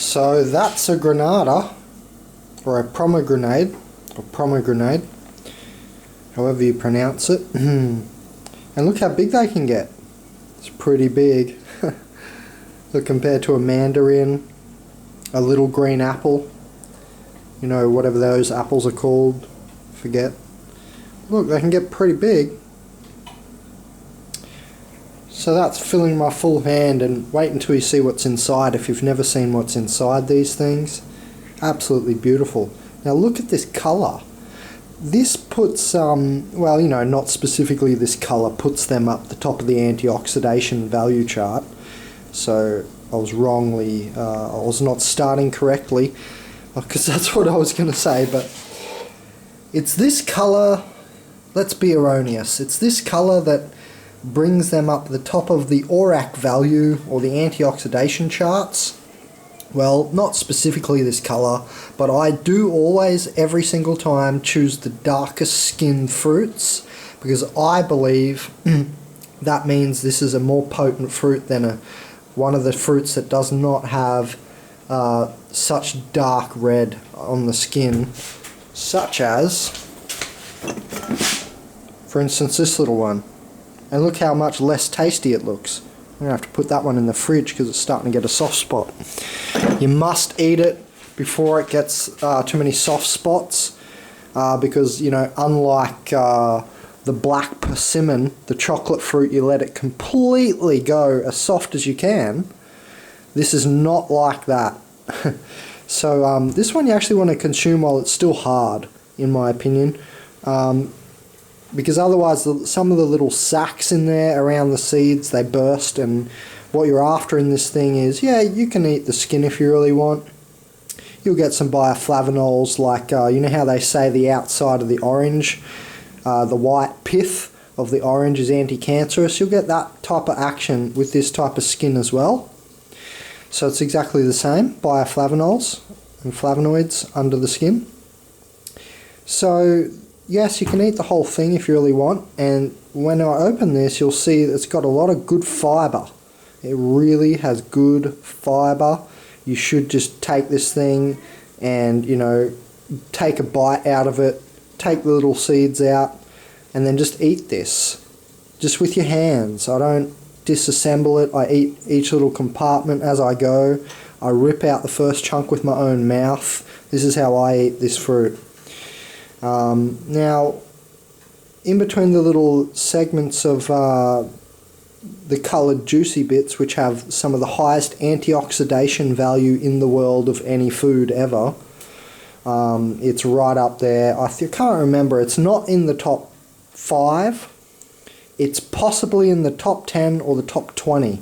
So that's a Granada, or a pomegranate, however you pronounce it. And look how big they can get. It's pretty big. Look, compared to a mandarin, a little green apple, you know, whatever those apples are called, forget. Look, they can get pretty big. So that's filling my full hand, and wait until you see what's inside if you've never seen what's inside these things. Absolutely beautiful. Now look at this colour. This puts, well, you know, not specifically this colour, puts them up the top of the antioxidation value chart. So I was I was not starting correctly, because that's what I was going to say, but it's this colour, let's be erroneous, it's this colour that brings them up the top of the ORAC value, or the antioxidation charts. Well, not specifically this colour, but I do always, every single time, choose the darkest skinned fruits, because I believe that means this is a more potent fruit than one of the fruits that does not have such dark red on the skin, such as, for instance, this little one. And look how much less tasty it looks. I'm going to have to put that one in the fridge because it's starting to get a soft spot. You must eat it before it gets too many soft spots, because, you know, unlike the black persimmon, the chocolate fruit, you let it completely go as soft as you can. This is not like that. So this one you actually want to consume while it's still hard, in my opinion. Because otherwise some of the little sacs in there around the seeds, they burst, and what you're after in this thing is, yeah, you can eat the skin if you really want. You'll get some bioflavonols, like, you know how they say the outside of the orange, the white pith of the orange is anti-cancerous? You'll get that type of action with this type of skin as well. So it's exactly the same, bioflavonols and flavonoids under the skin. So yes, you can eat the whole thing if you really want, and when I open this you'll see it's got a lot of good fibre. It really has good fibre. You should just take this thing and, you know, take a bite out of it, take the little seeds out, and then just eat this. Just with your hands. I don't disassemble it. I eat each little compartment as I go. I rip out the first chunk with my own mouth. This is how I eat this fruit. Now, in between the little segments of the coloured juicy bits, which have some of the highest antioxidation value in the world of any food ever, it's right up there. I can't remember, it's not in the top 5, it's possibly in the top 10 or the top 20.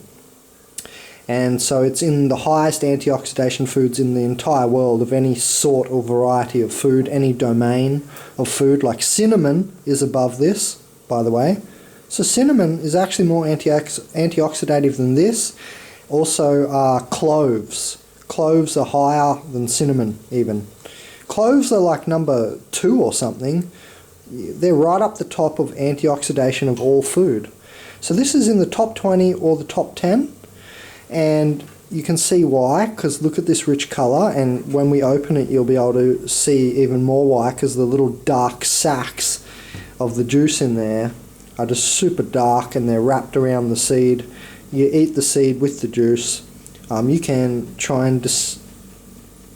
And so it's in the highest antioxidation foods in the entire world of any sort or variety of food, any domain of food. Like cinnamon is above this, by the way. So cinnamon is actually more antioxidative than this. Also cloves. Cloves are higher than cinnamon even. Cloves are like number 2 or something. They're right up the top of antioxidation of all food. So this is in the top 20 or the top 10. And you can see why, because look at this rich colour, and when we open it you'll be able to see even more why, because the little dark sacs of the juice in there are just super dark and they're wrapped around the seed. You eat the seed with the juice. You can try and just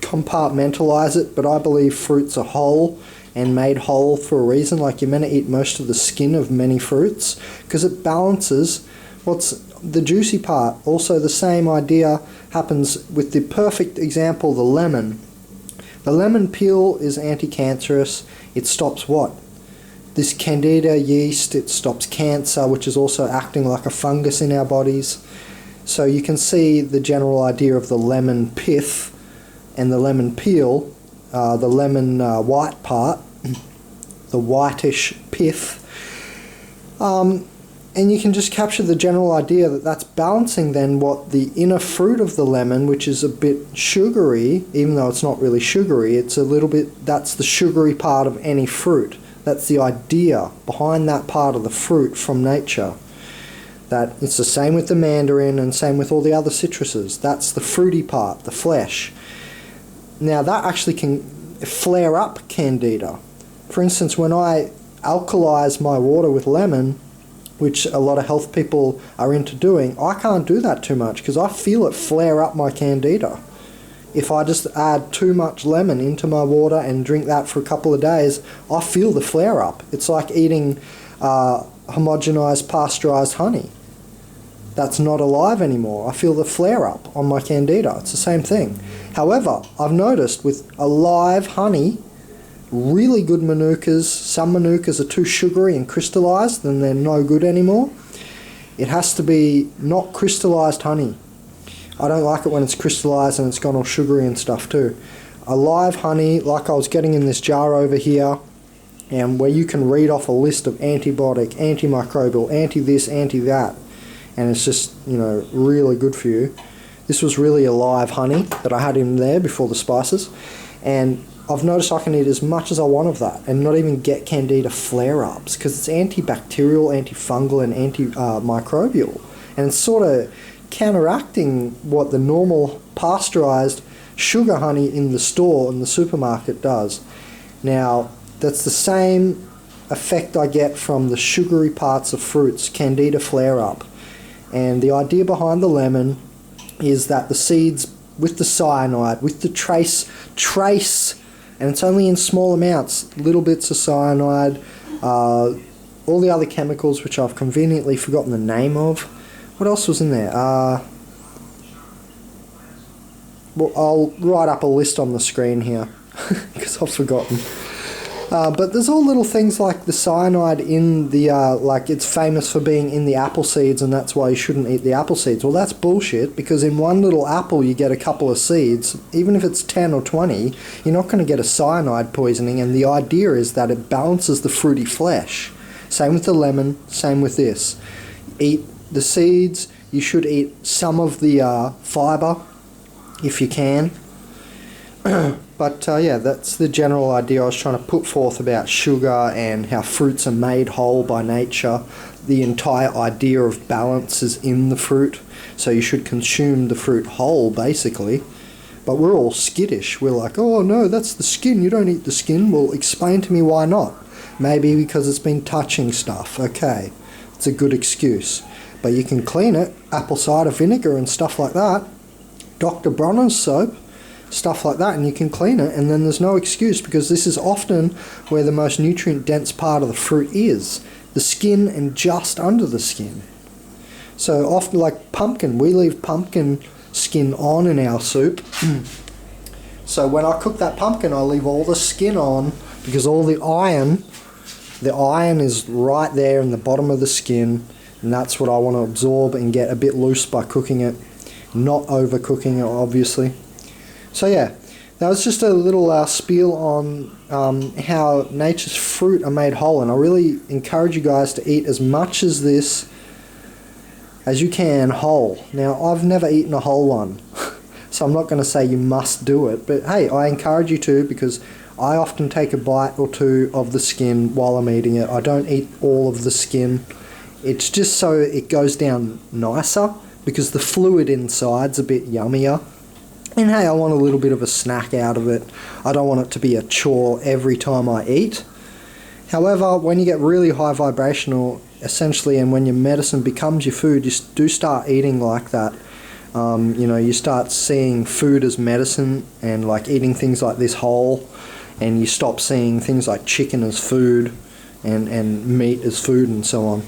compartmentalise it, but I believe fruits are whole and made whole for a reason. Like, you're meant to eat most of the skin of many fruits because it balances what's the juicy part. Also, the same idea happens with the perfect example, the lemon. The lemon peel is anti-cancerous. It stops what? This candida yeast. It stops cancer, which is also acting like a fungus in our bodies. So you can see the general idea of the lemon pith and the lemon peel, the lemon white part, the whitish pith. And you can just capture the general idea that that's balancing then what the inner fruit of the lemon, which is a bit sugary, even though it's not really sugary, it's a little bit, that's the sugary part of any fruit. That's the idea behind that part of the fruit from nature. That it's the same with the mandarin and same with all the other citruses. That's the fruity part, the flesh. Now that actually can flare up candida. For instance, when I alkalize my water with lemon, which a lot of health people are into doing, I can't do that too much because I feel it flare up my candida. If I just add too much lemon into my water and drink that for a couple of days, I feel the flare up. It's like eating homogenized pasteurized honey. That's not alive anymore. I feel the flare up on my candida. It's the same thing. However, I've noticed with alive honey, really good manukas, some manukas are too sugary and crystallized, then they're no good anymore. It has to be not crystallized honey. I don't like it when it's crystallized and it's gone all sugary and stuff too. Alive honey, like I was getting in this jar over here, and where you can read off a list of antibiotic, antimicrobial, anti-this, anti-that, and it's just, you know, really good for you. This was really alive honey that I had in there before the spices, and I've noticed I can eat as much as I want of that and not even get candida flare-ups because it's antibacterial, antifungal, and antimicrobial, and it's sort of counteracting what the normal pasteurized sugar honey in the store in the supermarket does. Now, that's the same effect I get from the sugary parts of fruits, candida flare-up. And the idea behind the lemon is that the seeds with the cyanide, with the trace, and it's only in small amounts, little bits of cyanide, all the other chemicals which I've conveniently forgotten the name of. What else was in there? Well, I'll write up a list on the screen here because I've forgotten. But there's all little things like the cyanide in the, like it's famous for being in the apple seeds and that's why you shouldn't eat the apple seeds. Well, that's bullshit because in one little apple you get a couple of seeds. Even if it's 10 or 20, you're not going to get a cyanide poisoning, and the idea is that it balances the fruity flesh. Same with the lemon, same with this. Eat the seeds, you should eat some of the fibre if you can. But yeah, that's the general idea I was trying to put forth about sugar and how fruits are made whole by nature. The entire idea of balance is in the fruit, so you should consume the fruit whole, basically. But we're all skittish. We're like, oh no, that's the skin, you don't eat the skin. Well, explain to me why not. Maybe because it's been touching stuff. Okay, it's a good excuse. But you can clean it, apple cider vinegar and stuff like that, Dr. Bronner's soap, stuff like that, and you can clean it, and then there's no excuse because this is often where the most nutrient dense part of the fruit is, the skin and just under the skin. So often, like pumpkin, we leave pumpkin skin on in our soup. So when I cook that pumpkin, I leave all the skin on because all the iron is right there in the bottom of the skin, and that's what I want to absorb and get a bit loose by cooking it, not overcooking it, obviously. So yeah, that was just a little spiel on how nature's fruit are made whole, and I really encourage you guys to eat as much as this as you can whole. Now, I've never eaten a whole one, so I'm not going to say you must do it, but hey, I encourage you to because I often take a bite or two of the skin while I'm eating it. I don't eat all of the skin. It's just so it goes down nicer because the fluid inside's a bit yummier. And hey, I want a little bit of a snack out of it. I don't want it to be a chore every time I eat. However, when you get really high vibrational, essentially, and when your medicine becomes your food, you do start eating like that. You know, you start seeing food as medicine and like eating things like this whole, and you stop seeing things like chicken as food and meat as food and so on.